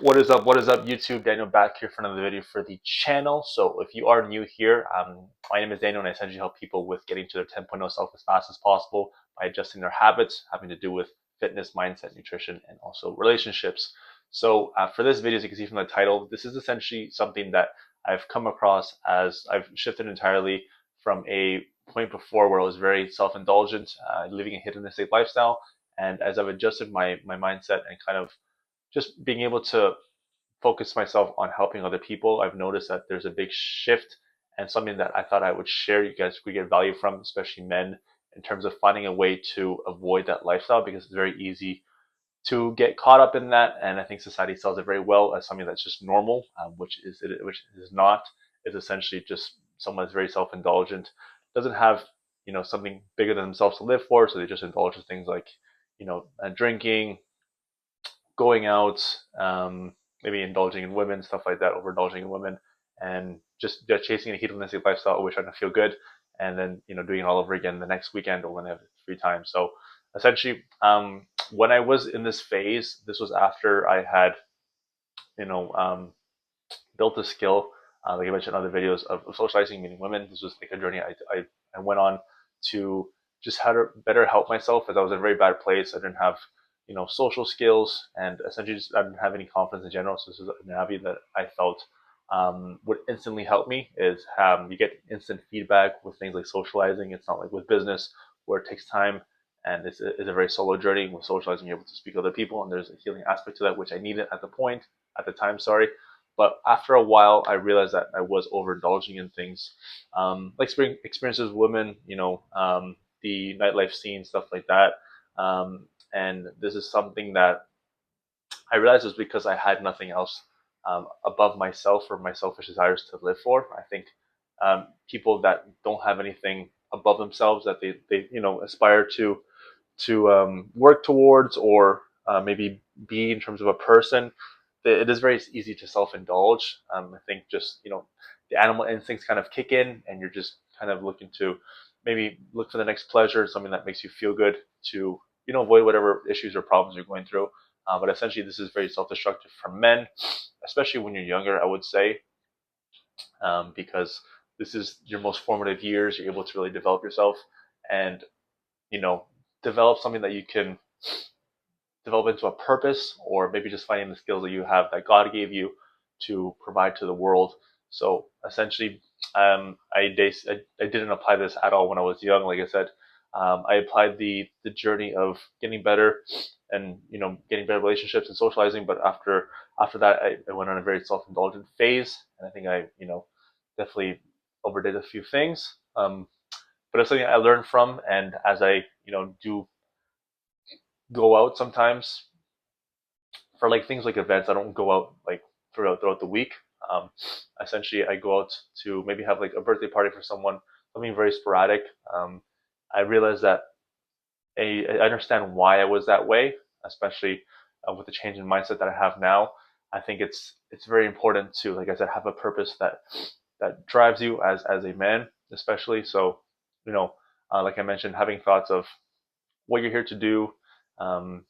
What is up, YouTube? Daniel back here for another video for the channel. So if you are new here, my name is Daniel and I essentially help people with getting to their 10.0 self as fast as possible by adjusting their habits, having to do with fitness, mindset, nutrition, and also relationships. So for this video, as you can see from the title, this is essentially something that I've come across as I've shifted entirely from a point before where I was very self-indulgent, living a hedonistic lifestyle. And as I've adjusted my mindset and kind of just being able to focus myself on helping other people, I've noticed that there's a big shift and something that I thought I would share you guys could get value from, especially men, in terms of finding a way to avoid that lifestyle because it's very easy to get caught up in that. And I think society sells it very well as something that's just normal, which is not. It's essentially just someone that's very self-indulgent, doesn't have something bigger than themselves to live for, so they just indulge in things like drinking, going out, maybe indulging in women, stuff like that, overindulging in women, and just chasing a hedonistic lifestyle, always trying to feel good, and then doing it all over again the next weekend or when they have free time. So essentially, when I was in this phase, this was after I had you know um, built a skill, like I mentioned in other videos, of socializing, meeting women. This was like a journey I went on to just how to better help myself, as I was in a very bad place. I didn't have social skills, and essentially just I didn't have any confidence in general. So this is an avenue that I felt would instantly help me. Is you get instant feedback with things like socializing. It's not like with business where it takes time, and it's a very solo journey. With socializing, you're able to speak to other people, and there's a healing aspect to that, which I needed at the time. Sorry. But after a while, I realized that I was overindulging in things, like experiences with women, the nightlife scene, stuff like that. And this is something that I realized was because I had nothing else above myself or my selfish desires to live for. I think people that don't have anything above themselves that they aspire to work towards, or maybe be in terms of a person, it is very easy to self-indulge. I think just the animal instincts kind of kick in, and you're just kind of looking to maybe look for the next pleasure, something that makes you feel good, to avoid whatever issues or problems you're going through. But essentially, this is very self-destructive for men, especially when you're younger, I would say, because this is your most formative years. You're able to really develop yourself and you know develop something that you can develop into a purpose, or maybe just finding the skills that you have that God gave you to provide to the world. So essentially, I didn't apply this at all when I was young. Like I said, I applied the journey of getting better and getting better relationships and socializing. But after that, I went on a very self-indulgent phase, and I think I definitely overdid a few things. But it's something I learned from, and as I do go out sometimes for like things like events. I don't go out like throughout the week. Um, Essentially, I go out to maybe have like a birthday party for someone, something very sporadic. I realized that I understand why I was that way, especially with the change in mindset that I have now. I think it's very important to, like I said, have a purpose that drives you as a man, especially. So, you know, like I mentioned, having thoughts of what you're here to do, um,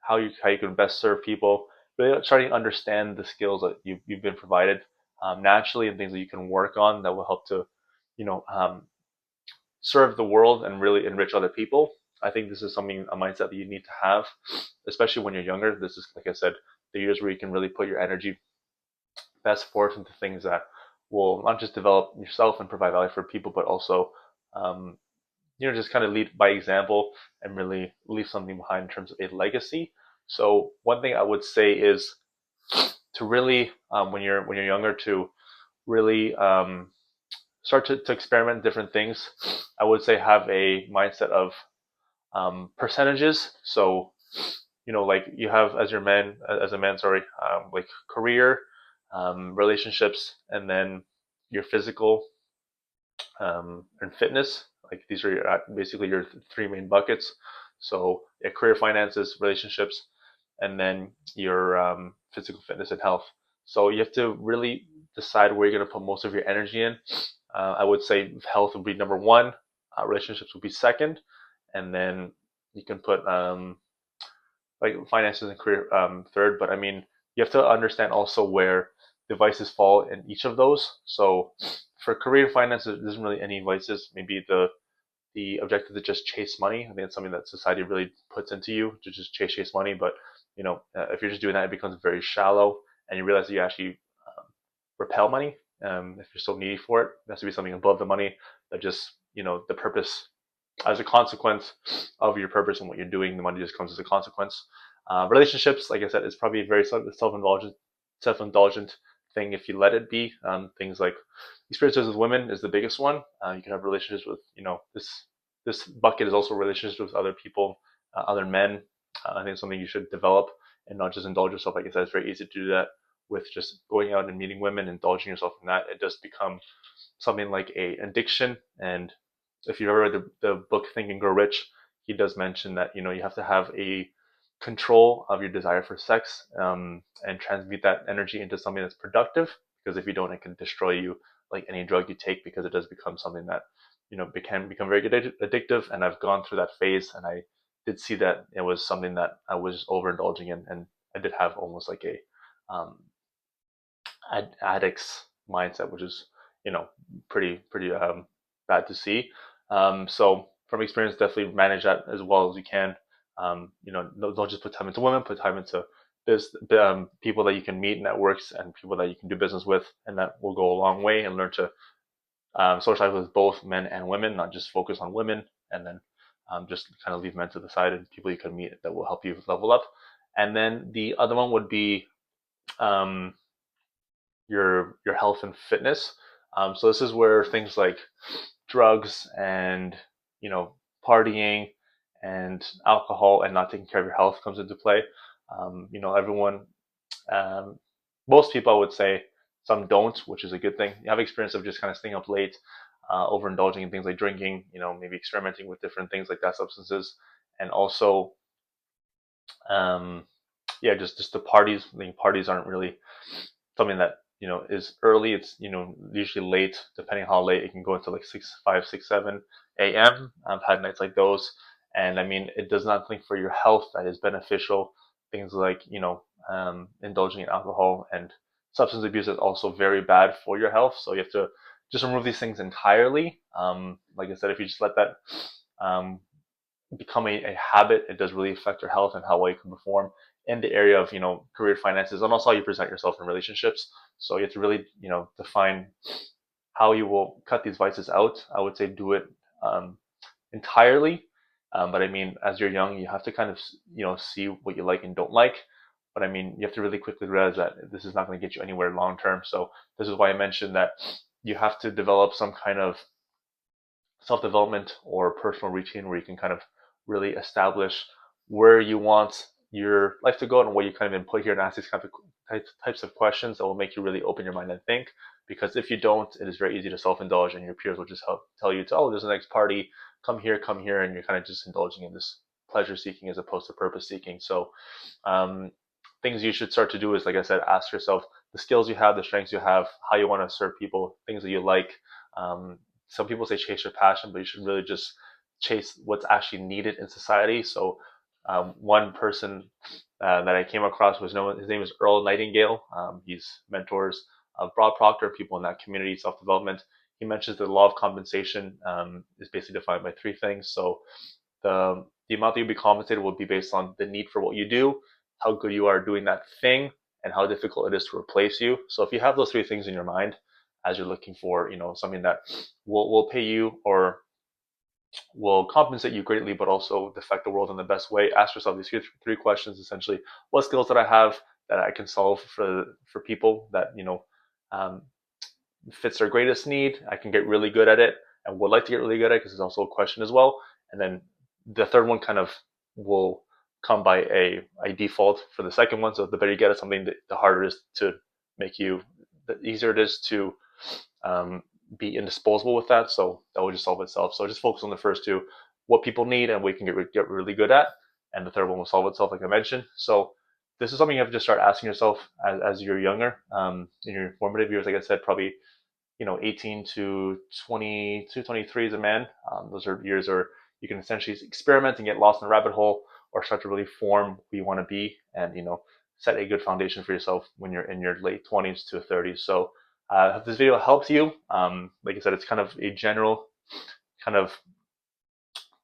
how you can best serve people. Really starting to understand the skills that you've been provided naturally, and things that you can work on that will help to, you know, um, serve the world and really enrich other people. I think this is something, a mindset that you need to have, especially when you're younger. This is, like I said, the years where you can really put your energy best forth into things that will not just develop yourself and provide value for people, but also um, just kind of lead by example and really leave something behind in terms of a legacy. So one thing I would say is to really, when you're younger, to really start to experiment different things. I would say have a mindset of percentages. So like you have as a man, sorry, like career, relationships, and then your physical and fitness. Like these are basically your three main buckets. So yeah, career, finances, relationships, and then your physical fitness and health. So you have to really decide where you're going to put most of your energy in. I would say health would be number one, relationships would be second, and then you can put like finances and career third. But I mean, you have to understand also where the vices fall in each of those. So for career finance, there isn't really any vices. Maybe the objective to just chase money. I think it's something that society really puts into you to just chase money. But if you're just doing that, it becomes very shallow, and you realize that you actually repel money. If you're so needy for it, there has to be something above the money that just the purpose as a consequence of your purpose and what you're doing. The money just comes as a consequence. Relationships, like I said, is probably a very self-indulgent thing if you let it be. Things like experiences with women is the biggest one. You can have relationships with, this bucket is also relationships with other people, other men. I think it's something you should develop and not just indulge yourself. Like I said, it's very easy to do that with just going out and meeting women, indulging yourself in that. It does become something like a addiction. And if you've ever read the book Think and Grow Rich, he does mention that you have to have a control of your desire for sex, and transmute that energy into something that's productive. Because if you don't, it can destroy you like any drug you take, because it does become something that can become very addictive. And I've gone through that phase, and I did see that it was something that I was overindulging in, and I did have almost like a addict's mindset, which is pretty bad to see. So from experience, definitely manage that as well as you can. Don't just put time into women, put time into people that you can meet, networks, and people that you can do business with, and that will go a long way. And learn to socialize with both men and women, not just focus on women, and then just kind of leave men to the side and people you can meet that will help you level up. And then the other one would be um, your health and fitness. So this is where things like drugs and partying and alcohol and not taking care of your health comes into play. Everyone, um, most people I would say, some don't, which is a good thing. You have experience of just kind of staying up late, overindulging in things like drinking, maybe experimenting with different things like that, substances, and also, um, yeah, just the parties. I think parties aren't really something that is early. It's usually late, depending how late. It can go into like 6, 5, 6, 7 a.m. I've had nights like those, and I mean, it does not think for your health that is beneficial. Things like indulging in alcohol and substance abuse is also very bad for your health. So you have to just remove these things entirely. Like I said, if you just let that um, become a habit, it does really affect your health and how well you can perform in the area of career finances, and also how you present yourself in relationships. So you have to really define how you will cut these vices out. I would say do it entirely, but I mean, as you're young, you have to kind of see what you like and don't like. But I mean, you have to really quickly realize that this is not going to get you anywhere long term. So this is why I mentioned that you have to develop some kind of self-development or personal routine where you can kind of really establish where you want your life to go and what you kind of input here, and ask these kind of types of questions that will make you really open your mind and think. Because if you don't, it is very easy to self-indulge, and your peers will just help tell you to, oh, there's the next party, come here, and you're kind of just indulging in this pleasure seeking as opposed to purpose seeking. So um, things you should start to do is, like I said, ask yourself the skills you have, the strengths you have, how you want to serve people, things that you like. Um, some people say chase your passion, but you should really just chase what's actually needed in society. So one person that I came across was known, his name is Earl Nightingale. He's mentors Broad Proctor, people in that community, self-development. He mentions the law of compensation is basically defined by three things. So the amount that you'll be compensated will be based on the need for what you do, how good you are doing that thing, and how difficult it is to replace you. So if you have those three things in your mind as you're looking for, something that will pay you or will compensate you greatly, but also affect the world in the best way, ask yourself these three questions essentially: what skills that I have that I can solve for people that um, fits their greatest need? I can get really good at it and would like to get really good at it, because it's also a question as well. And then the third one kind of will come by a default for the second one. So the better you get at something, the harder it is to make you, the easier it is to um, be indisposable with that. So that will just solve itself. So just focus on the first two: what people need and what you can get really good at. And the third one will solve itself, like I mentioned. So this is something you have to start asking yourself as you're younger, in your formative years. Like I said, probably 18 to 20 to 23 as a man. Those are years where you can essentially experiment and get lost in a rabbit hole, or start to really form who you want to be, and set a good foundation for yourself when you're in your late 20s to 30s. So if this video helps you, like I said, it's kind of a general kind of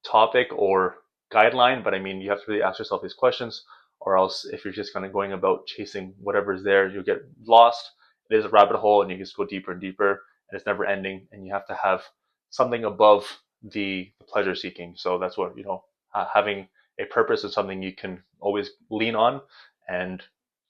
topic or guideline, but I mean, you have to really ask yourself these questions, or else if you're just kind of going about chasing whatever's there, you'll get lost. It is a rabbit hole, and you just go deeper and deeper, and it's never ending. And you have to have something above the pleasure seeking. So that's what having a purpose is something you can always lean on and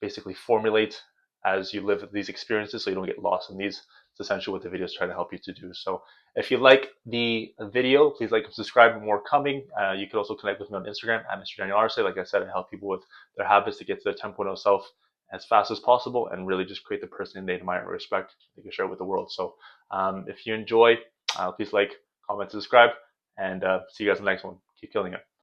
basically formulate as you live these experiences, so you don't get lost in these. It's essentially what the videos try to help you to do. So if you like the video, please like and subscribe. More coming. You can also connect with me on Instagram at Mr. Daniel Arce. Like I said, I help people with their habits to get to their 10.0 self as fast as possible and really just create the person they admire and respect they can share with the world. So if you enjoy, please like, comment, subscribe, and see you guys in the next one. Keep killing it.